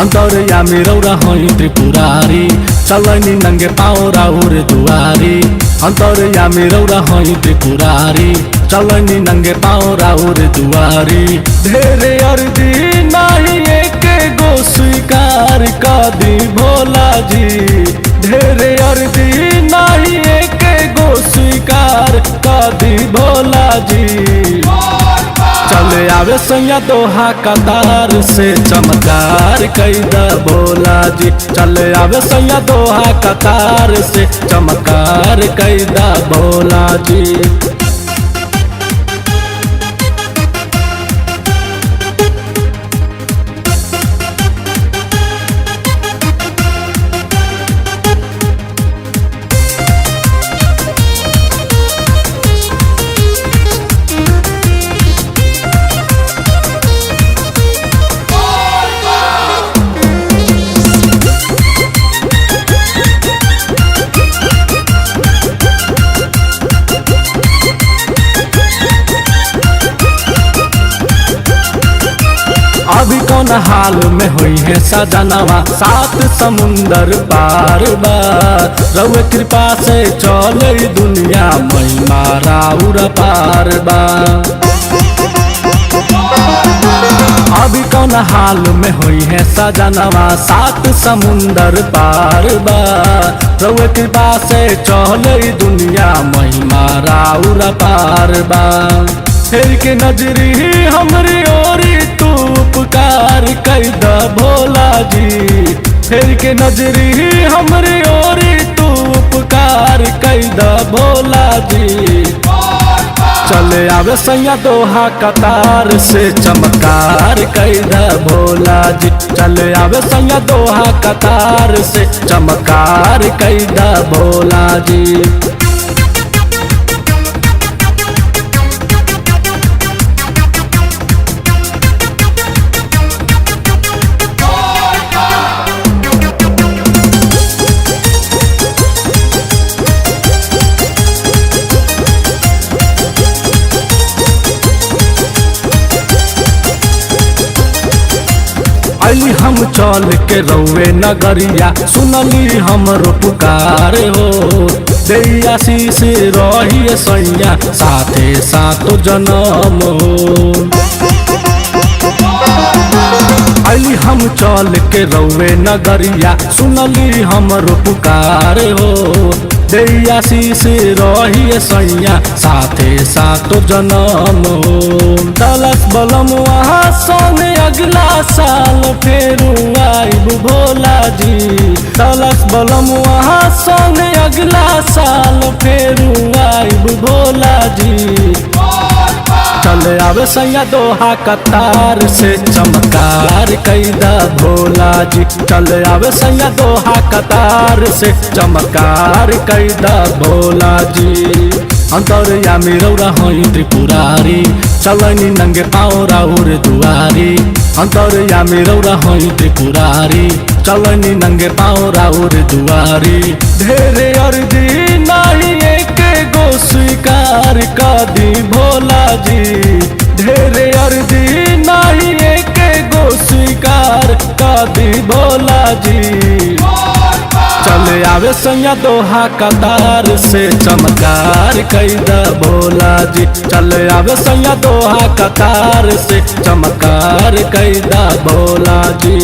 अंतरयामी रौरा हई त्रिपुरारी चलनी नंगे पाँव राउर दुआरी। अंतरयामी रौरा हई त्रिपुरारी चलनी नंगे पाँव राउर दुआरी। ढेरे अर्जी नहीं एक गो स्वीकार कर दी भोला जी। ढेरे अर्जी नहीं एक गो स्वीकार कर दी भोला जी। चले आवे सैया दोहा कतार से चमत्कार कैदा भोला जी। चले आवे सैया दोहा कतार से चमत्कार कैदा भोला जी। अभी कौन हाल में हुई है सजनवा सात समुंदर पार बा। रउए कृपा से चले दुनिया महिमा राउर पार बा। अभी कौन हाल में हुई है सजनवा सात समुंदर पार बा। रउए कृपा से चले दुनिया महिमा राउर पार बा। फेर के नजरी हमरी ओरी तू उपकार कैदा भोला जी। फेर के नजरी हमरी ओरी तू उपकार कैदा भोला जी। चले आवे सैया दोहा कतार से चमत्कार कैदा भोला जी। चले आवे सैया दोहा कतार से चमत्कार कैदा भोला जी। अली हम चल के रउए नगरिया सुनली हमरो पुकार हो। दैया शीश रही सैया साथे सातो जन्म हो। अली हम चल के रउए नगरिया सुनली हमरो पुकार हो। दैया शीश रही सैया साथे सातो जन्म हो। दलस बलम वहाँ सोने अगला साल फेरू आइब भोला जी। दलस बलम वहाँ सोने अगला साल फेरू आइब भोला जी। चले आवे सैया दोहा कतार से चमत्कार कैदा भोला जी। चले आवे सैया दोहा कतार से चमत्कार कैदा भोला जी। अंतरयामी रौरा हई त्रिपुरारी चलनी नंगे पाँव राउर दुआरी। अंतरयामी रौरा हई त्रिपुरारी चलनी नंगे पाँव राउर दुआरी। ढेरे अर्जी नहीं एक गो स्वीकार कर दी भोला जी। ढेरे अर्जी नहीं एक गो स्वीकार कर दी भोला जी। चले आवे सैया दोहा कतार से चमत्कार कैदा भोला जी। चले आवे सैया दोहा कतार से चमत्कार कैदा भोला जी।